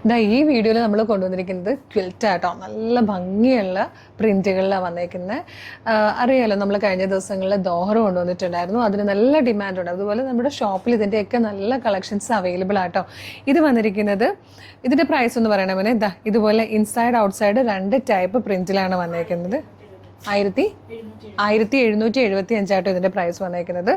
ഇതാ ഈ വീഡിയോയിൽ നമ്മൾ കൊണ്ടുവന്നിരിക്കുന്നത് ക്വിൽറ്റാട്ടോ. നല്ല ഭംഗിയുള്ള പ്രിൻറ്റുകളിലാണ് വന്നേക്കുന്നത്. അറിയാലോ, നമ്മൾ കഴിഞ്ഞ ദിവസങ്ങളിൽ ദോഹർ കൊണ്ടുവന്നിട്ടുണ്ടായിരുന്നു. അതിന് നല്ല ഡിമാൻഡുണ്ട്. അതുപോലെ നമ്മുടെ ഷോപ്പിൽ ഇതിൻ്റെയൊക്കെ നല്ല കളക്ഷൻസ് അവൈലബിൾ ആട്ടോ. ഇത് വന്നിരിക്കുന്നത്, ഇതിൻ്റെ പ്രൈസ് എന്ന് പറയണമെങ്കിൽ ഇതാ ഇതുപോലെ ഇൻസൈഡ് ഔട്ട്സൈഡ് 2 ടൈപ്പ് പ്രിൻറ്റിലാണ് വന്നേക്കുന്നത്. 1775 ഇതിൻ്റെ പ്രൈസ് വന്നേക്കുന്നത്.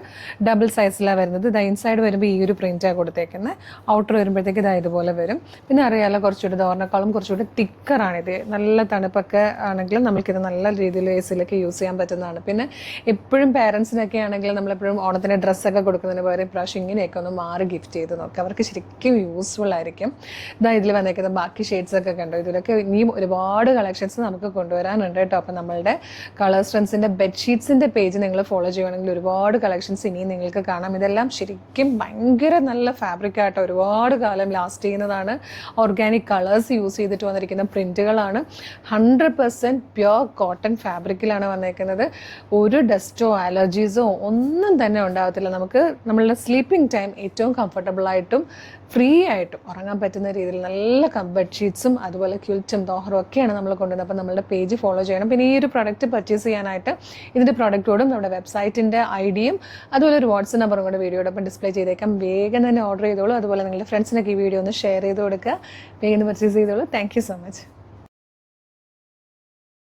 ഡബിൾ സൈസിലാണ് വരുന്നത്. ഇതാ ഇൻസൈഡ് വരുമ്പോൾ ഈ ഒരു പ്രിൻറ്റാണ് കൊടുത്തേക്കുന്നത്. ഔട്ടർ വരുമ്പോഴത്തേക്ക് ഇതാ ഇതുപോലെ വരും. പിന്നെ അറിയാമല്ലോ, കുറച്ചുകൂടി ദോറിനേക്കാളും കുറച്ചുകൂടി തിക്കറാണിത്. നല്ല തണുപ്പൊക്കെ ആണെങ്കിലും നമുക്കിത് നല്ല രീതിയിൽ എസിലൊക്കെ യൂസ് ചെയ്യാൻ പറ്റുന്നതാണ്. പിന്നെ എപ്പോഴും പേരൻസിനൊക്കെ ആണെങ്കിൽ നമ്മളെപ്പോഴും ഓണത്തിൻ്റെ ഡ്രസ്സൊക്കെ കൊടുക്കുന്നതിന് പകരം പ്രാവശ്യം ഇങ്ങനെയൊക്കെ ഒന്ന് മാറി ഗിഫ്റ്റ് ചെയ്ത് നോക്കുക. അവർക്ക് ശരിക്കും യൂസ്ഫുൾ ആയിരിക്കും. ഇതാ ഇതിൽ വന്നേക്കുന്നത് ബാക്കി ഷെയ്ഡ്സൊക്കെ കണ്ടോ. ഇതിലൊക്കെ ഇനിയും ഒരുപാട് കളക്ഷൻസ് നമുക്ക് കൊണ്ടുവരാനുണ്ട് കേട്ടോ. അപ്പം നമ്മളുടെ കളേഴ്സ് ട്രെൻഡ്സിൻ്റെ ബെഡ്ഷീറ്റ്സിൻ്റെ പേജ് നിങ്ങൾ ഫോളോ ചെയ്യുകയാണെങ്കിൽ ഒരുപാട് കളക്ഷൻസ് ഇനിയും നിങ്ങൾക്ക് കാണാം. ഇതെല്ലാം ശരിക്കും ഭയങ്കര നല്ല ഫാബ്രിക് ആയിട്ട് ഒരുപാട് കാലം ലാസ്റ്റ് ചെയ്യുന്നതാണ്. ഓർഗാനിക് കളേഴ്സ് യൂസ് ചെയ്തിട്ട് വന്നിരിക്കുന്ന പ്രിൻറ്റുകളാണ്. 100% പ്യുവർ കോട്ടൺ ഫാബ്രിക്കിലാണ് വന്നേക്കുന്നത്. ഒരു ഡസ്റ്റോ അലർജീസോ ഒന്നും തന്നെ ഉണ്ടാകത്തില്ല. നമുക്ക് നമ്മളുടെ സ്ലീപ്പിംഗ് ടൈം ഏറ്റവും കംഫർട്ടബിളായിട്ടും ഫ്രീ ആയിട്ടും ഉറങ്ങാൻ പറ്റുന്ന രീതിയിൽ നല്ല ബെഡ്ഷീറ്റ്സും അതുപോലെ ക്വിൽറ്റും ദോഹറും ഒക്കെയാണ് നമ്മൾ കൊണ്ടുവന്നത്. അപ്പോൾ നമ്മളുടെ പേജ് ഫോളോ ചെയ്യണം. പിന്നെ ഈ ഒരു പ്രൊഡക്റ്റ് പർച്ചേസ് ചെയ്യാനായിട്ട് ഇതിൻ്റെ പ്രൊഡക്റ്റോടും നമ്മുടെ വെബ്സൈറ്റിൻ്റെ ഐഡിയും അതുപോലെ ഒരു വാട്സ്ആപ്പ് നമ്പറും കൂടെ വീഡിയോടൊപ്പം ഡിസ്പ്ലേ ചെയ്തേക്കാം. വേഗം തന്നെ ഓർഡർ ചെയ്തോളൂ. അതുപോലെ നിങ്ങളുടെ ഫ്രണ്ട്സിനൊക്കെ ഈ വീഡിയോ ഒന്ന് ഷെയർ ചെയ്ത് കൊടുക്കുക. വേഗം പർച്ചേസ് ചെയ്തോളൂ. Thank you so much.